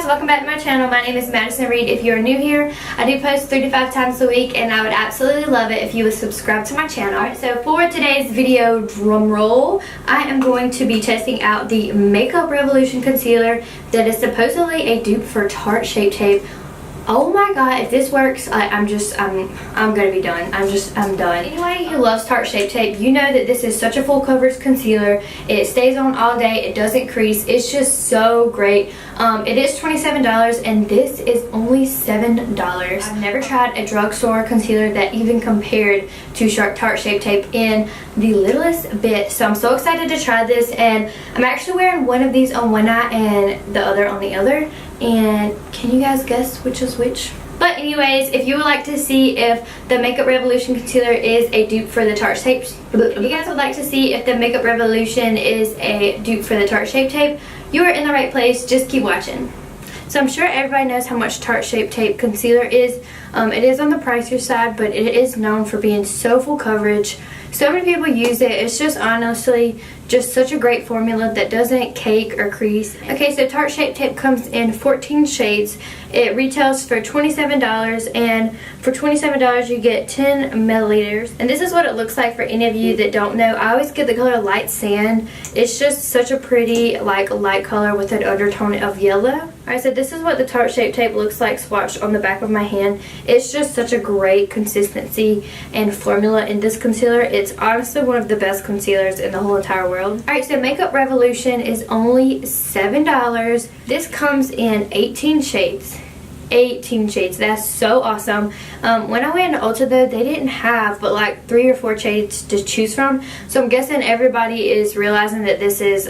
welcome back to my channel. My name is Madison Reid. If you're new here, I do post 3 to 5 times a week, and I would absolutely love it if you would subscribe to my channel. Alright, so for today's video, drum roll, I am going to be testing out the Makeup Revolution concealer that is supposedly a dupe for Tarte Shape Tape. Oh my god, if this works, I'm gonna be done. I'm done. Anybody who loves Tarte Shape Tape, you know that this is such a full coverage concealer. It stays on all day, it doesn't crease. It's just so great. It is $27 and this is only $7. I've never tried a drugstore concealer that even compared to Tarte Shape Tape in the littlest bit. So I'm so excited to try this, and I'm actually wearing one of these on one eye and the other on the other. And can you guys guess which is which? But anyways, if you would like to see if the Makeup Revolution concealer is a dupe for the Tarte Shape, if you guys would like to see if the Makeup Revolution is a dupe for the Tarte Shape Tape, you are in the right place. Just keep watching. So I'm sure everybody knows how much Tarte Shape Tape concealer is. It is on the pricier side, but it is known for being so full coverage. So many people use it. It's just honestly just such a great formula that doesn't cake or crease. Okay, so Tarte Shape Tape comes in 14 shades. It retails for $27, and for $27 you get 10 milliliters. And this is what it looks like for any of you that don't know. I always get the color Light Sand. It's just such a pretty like light color with an undertone of yellow. Alright, so this is what the Tarte Shape Tape looks like swatched on the back of my hand. It's just such a great consistency and formula in this concealer. It's honestly one of the best concealers in the whole entire world. Alright, so Makeup Revolution is only $7. This comes in 18 shades. 18 shades. That's so awesome. When I went into Ulta though, they didn't have but like 3 or 4 shades to choose from. So I'm guessing everybody is realizing that this is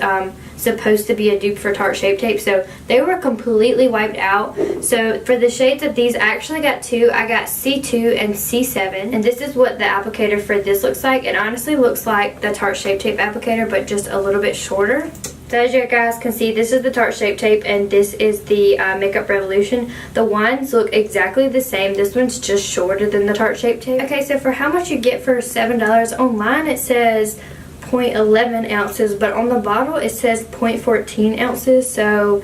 supposed to be a dupe for Tarte Shape Tape. So they were completely wiped out. So for the shades of these, I actually got 2. I got C2 and C7. And this is what the applicator for this looks like. It honestly looks like the Tarte Shape Tape applicator, but just a little bit shorter. So as you guys can see, this is the Tarte Shape Tape and this is the Makeup Revolution. The wands look exactly the same. This one's just shorter than the Tarte Shape Tape. Okay, so for how much you get for $7, online it says 0.11 ounces, but on the bottle it says 0.14 ounces, so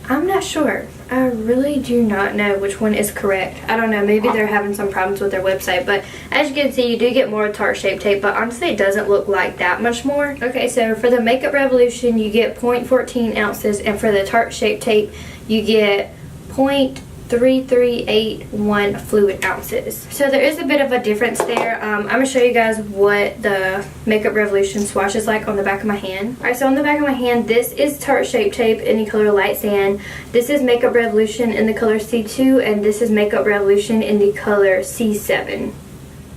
I'm not sure. I really do not know which one is correct. I don't know, maybe they're having some problems with their website, but as you can see, you do get more Tarte Shape Tape, but honestly it doesn't look like that much more. Okay, so for the Makeup Revolution you get 0.14 ounces, and for the Tarte Shape Tape you get 0.3381 fluid ounces. So there is a bit of a difference there. I'm going to show you guys what the Makeup Revolution swatch is like on the back of my hand. Alright, so on the back of my hand, this is Tarte Shape Tape in the color Light Sand. This is Makeup Revolution in the color C2, and this is Makeup Revolution in the color C7.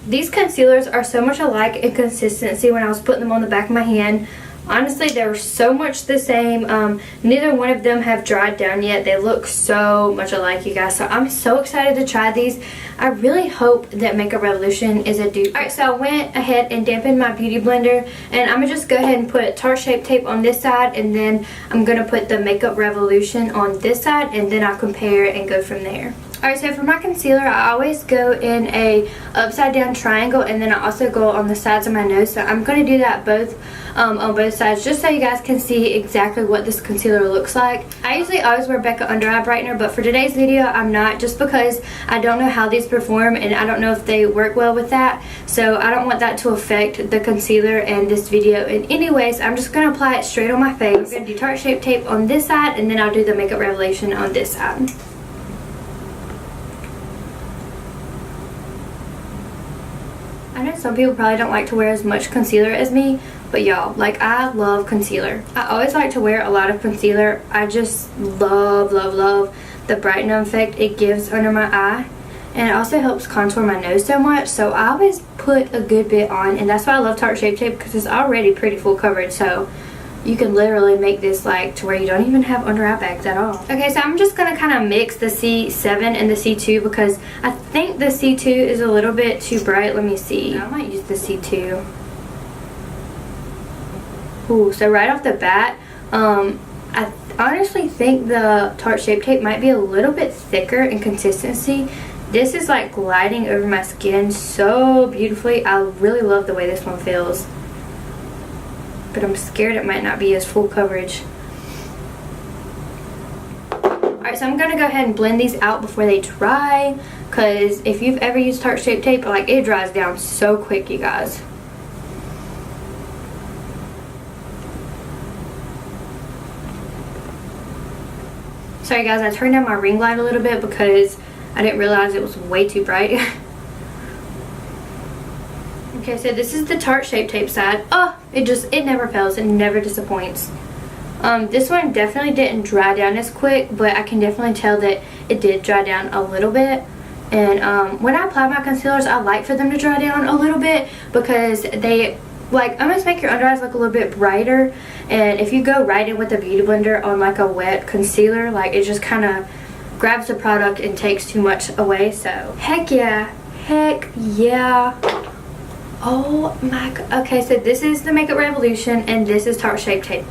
These concealers are so much alike in consistency. When I was putting them on the back of my hand, honestly, they're so much the same. Neither one of them have dried down yet. They look so much alike, you guys. So I'm so excited to try these. I really hope that Makeup Revolution is a dupe. Alright, so I went ahead and dampened my beauty blender, and I'm going to just go ahead and put Tarte Shape Tape on this side, and then I'm going to put the Makeup Revolution on this side, and then I'll compare and go from there. Alright, so for my concealer, I always go in a upside down triangle, and then I also go on the sides of my nose. So I'm going to do that both on both sides, just so you guys can see exactly what this concealer looks like. I usually always wear Becca Under Eye Brightener, but for today's video I'm not, just because I don't know how these perform and I don't know if they work well with that. So I don't want that to affect the concealer and this video. And anyways, I'm just going to apply it straight on my face. I'm going to do Tarte Shape Tape on this side, and then I'll do the Makeup Revolution on this side. I know some people probably don't like to wear as much concealer as me, but y'all, like, I love concealer. I always like to wear a lot of concealer. I just love the brightening effect it gives under my eye, and it also helps contour my nose so much. So I always put a good bit on, and that's why I love Tarte Shape Tape, because it's already pretty full coverage. So you can literally make this like to where you don't even have under eye bags at all. Okay, so I'm just going to kind of mix the C7 and the C2, because I think the C2 is a little bit too bright. Let me see. I might use the C2. Ooh, so right off the bat, I honestly think the Tarte Shape Tape might be a little bit thicker in consistency. This is like gliding over my skin so beautifully. I really love the way this one feels, but I'm scared it might not be as full coverage. Alright, so I'm going to go ahead and blend these out before they dry, because if you've ever used Tarte Shape Tape, like, it dries down so quick, you guys. Sorry guys, I turned down my ring light a little bit because I didn't realize it was way too bright. Okay, so this is the Tarte Shape Tape side. Oh, it never fails. It never disappoints. This one definitely didn't dry down as quick, but I can definitely tell that it did dry down a little bit. And when I apply my concealers, I like for them to dry down a little bit because they like almost make your under eyes look a little bit brighter. And if you go right in with a beauty blender on like a wet concealer, like it just kind of grabs the product and takes too much away. So heck yeah, oh my god. Okay, so this is the Makeup Revolution and this is Tarte Shape Tape.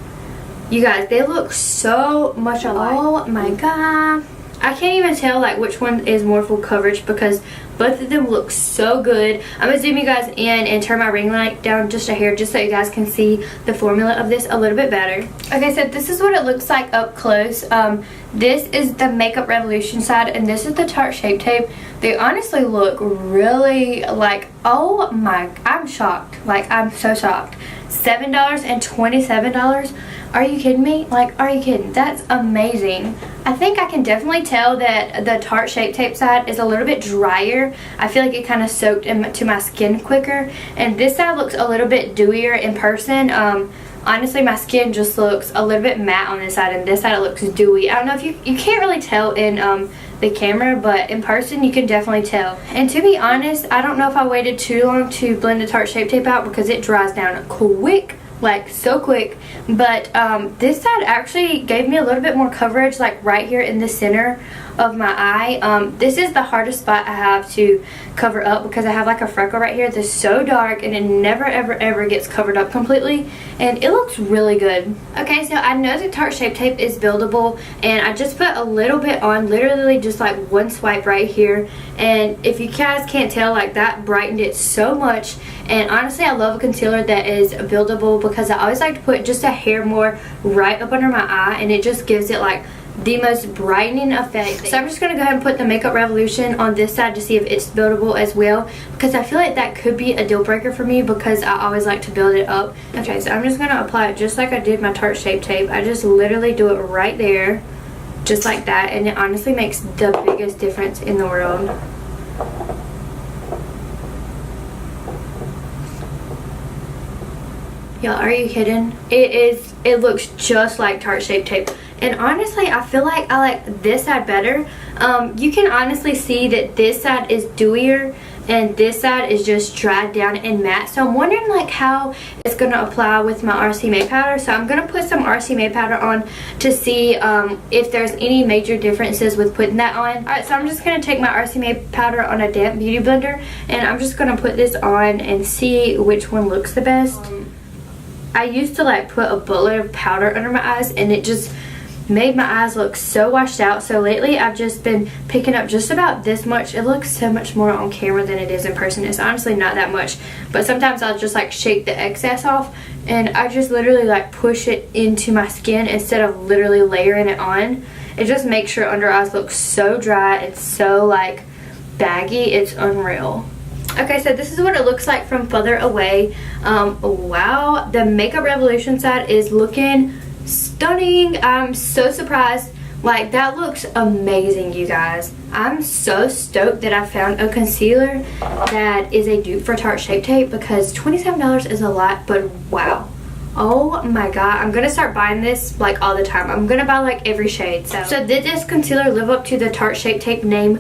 You guys, they look so much alike. Oh my god, I can't even tell like which one is more full coverage because both of them look so good. I'm gonna zoom you guys in and turn my ring light down just a hair just so you guys can see the formula of this a little bit better. Okay, so this is what it looks like up close. This is the Makeup Revolution side and this is the Tarte Shape Tape. They honestly look really like, oh my, I'm shocked. Like, I'm so shocked. $7 and $27. Are you kidding me? Like, are you kidding? That's amazing. I think I can definitely tell that the Tarte Shape Tape side is a little bit drier. I feel like it kind of soaked into my skin quicker. And this side looks a little bit dewier in person. Honestly, my skin just looks a little bit matte on this side, and this side it looks dewy. I don't know if you can't really tell in the camera, but in person you can definitely tell. And to be honest, I don't know if I waited too long to blend the Tarte Shape Tape out because it dries down quick, like so quick. But this side actually gave me a little bit more coverage, like right here in the center of my eye. This is the hardest spot I have to cover up because I have like a freckle right here that's so dark and it never ever gets covered up completely, and it looks really good. Okay, so I know the Tarte Shape Tape is buildable and I just put a little bit on, literally just like one swipe right here, and if you guys can't tell, like that brightened it so much. And honestly, I love a concealer that is buildable because I always like to put just a hair more right up under my eye and it just gives it like the most brightening effect. So I'm just going to go ahead and put the Makeup Revolution on this side to see if it's buildable as well, because I feel like that could be a deal breaker for me because I always like to build it up. Okay, so I'm just going to apply it just like I did my Tarte Shape Tape. I just literally do it right there, just like that, and it honestly makes the biggest difference in the world. Y'all, are you kidding? It looks just like Tarte Shape Tape. And honestly, I feel like I like this side better. You can honestly see that this side is dewier and this side is just dried down and matte. So I'm wondering like how it's going to apply with my RC May powder. So I'm going to put some RC May powder on to see if there's any major differences with putting that on. Alright, so I'm just going to take my RC May powder on a damp beauty blender and I'm just going to put this on and see which one looks the best. I used to like put a buttload of powder under my eyes and it just made my eyes look so washed out. So lately I've just been picking up just about this much. It looks so much more on camera than it is in person. It's honestly not that much, but sometimes I'll just like shake the excess off and I just literally like push it into my skin instead of literally layering it on. It just makes your under eyes look so dry. It's so like baggy. It's unreal. Okay, so this is what it looks like from further away. Wow, the Makeup Revolution side is looking stunning. I'm so surprised. Like, that looks amazing, you guys. I'm so stoked that I found a concealer that is a dupe for Tarte Shape Tape because $27 is a lot, but wow. Oh my god, I'm gonna start buying this like all the time. I'm gonna buy like every shade. So did this concealer live up to the Tarte Shape Tape name?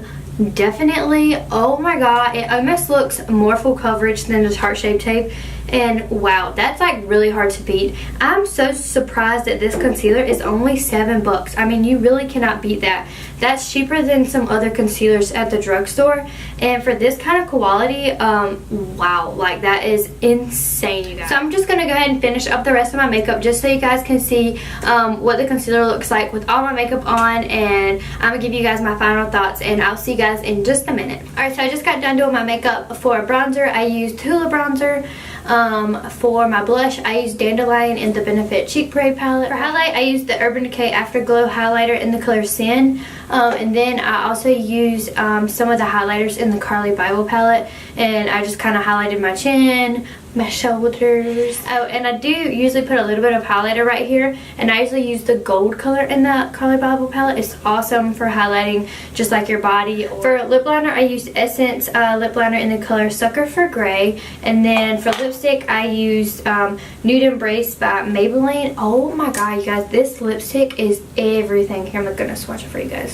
Definitely. Oh my god, it almost looks more full coverage than the Tarte Shape Tape, and wow, that's like really hard to beat. I'm so surprised that this concealer is only $7. I mean, you really cannot beat that. That's cheaper than some other concealers at the drugstore, and for this kind of quality, wow, like that is insane, you guys. So I'm just gonna go ahead and finish up the rest of my makeup just so you guys can see what the concealer looks like with all my makeup on, and I'm gonna give you guys my final thoughts, and I'll see you guys in just a minute. Alright, so I just got done doing my makeup for a bronzer. I used Hoola bronzer. For my blush, I use Dandelion in the Benefit Cheek Parade palette. For highlight, I use the Urban Decay Afterglow highlighter in the color Sin. And then I also use some of the highlighters in the Carly Bible palette, and I just kind of highlighted my chin, my shoulders. Oh, and I do usually put a little bit of highlighter right here, and I usually use the gold color in the Carly Bible palette. It's awesome for highlighting just like your body. For lip liner, I use Essence lip liner in the color Sucker for Gray, and then for lipstick, I use Nude Embrace by Maybelline. Oh my god, you guys, this lipstick is everything. Here, I'm gonna swatch it for you guys.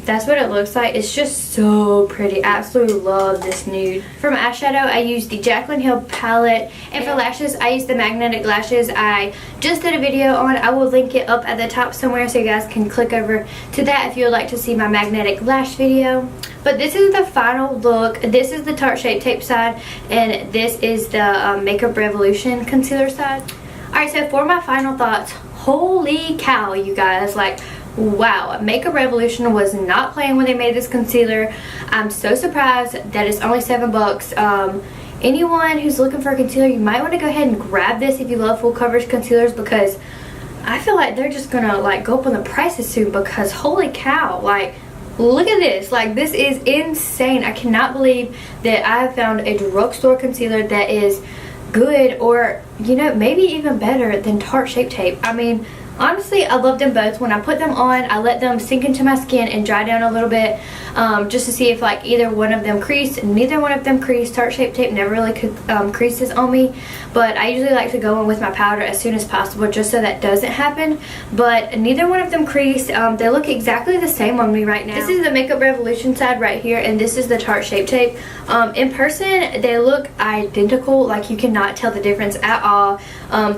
That's what it looks like. It's just so pretty. Absolutely love this nude. For my eyeshadow, I use the Jaclyn Hill palette. And for lashes, I use the magnetic lashes I just did a video on. I will link it up at the top somewhere so you guys can click over to that if you would like to see my magnetic lash video. But this is the final look. This is the Tarte Shape Tape side, and this is the Makeup Revolution concealer side. Alright, so for my final thoughts, holy cow, you guys. Like, wow, Makeup Revolution was not playing when they made this concealer. I'm so surprised that it's only $7. Anyone who's looking for a concealer, you might want to go ahead and grab this if you love full coverage concealers, because I feel like they're just gonna like go up on the prices soon, because holy cow, like, look at this. Like, this is insane. I cannot believe that I have found a drugstore concealer that is good, or, you know, maybe even better than Tarte Shape Tape. I mean, honestly, I love them both. When I put them on, I let them sink into my skin and dry down a little bit, just to see if like either one of them creased. Neither one of them creased. Tarte Shape Tape never really creases on me, but I usually like to go in with my powder as soon as possible just so that doesn't happen. But neither one of them creased. They look exactly the same on me right now. This is the Makeup Revolution side right here, and this is the Tarte Shape Tape. In person, they look identical. Like, you cannot tell the difference at all.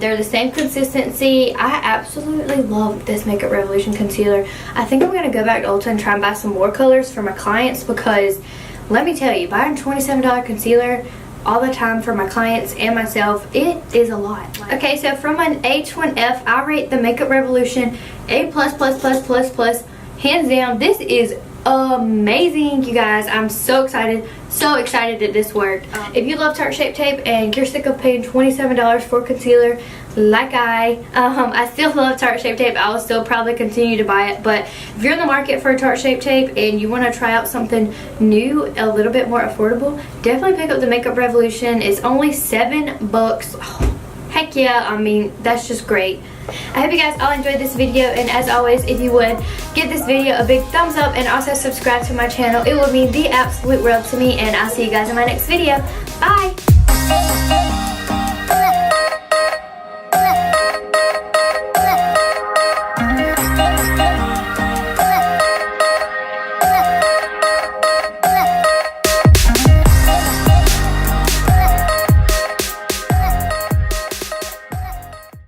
They're the same consistency. I absolutely love this Makeup Revolution concealer. I think I'm going to go back to Ulta and try and buy some more colors for my clients, because let me tell you, buying $27 concealer all the time for my clients and myself, it is a lot. Okay, so from an A to an F, I rate the Makeup Revolution A+++++. Hands down, this is amazing, you guys. I'm so excited that this worked. If you love Tarte Shape Tape and you're sick of paying $27 for concealer like I still love Tarte Shape Tape. I will still probably continue to buy it, but if you're in the market for Tarte Shape Tape and you want to try out something new, a little bit more affordable, definitely pick up the Makeup Revolution. It's only $7. Oh, heck yeah, I mean, that's just great. I hope you guys all enjoyed this video, and as always, if you would, give this video a big thumbs up and also subscribe to my channel. It would mean the absolute world to me, and I'll see you guys in my next video. Bye!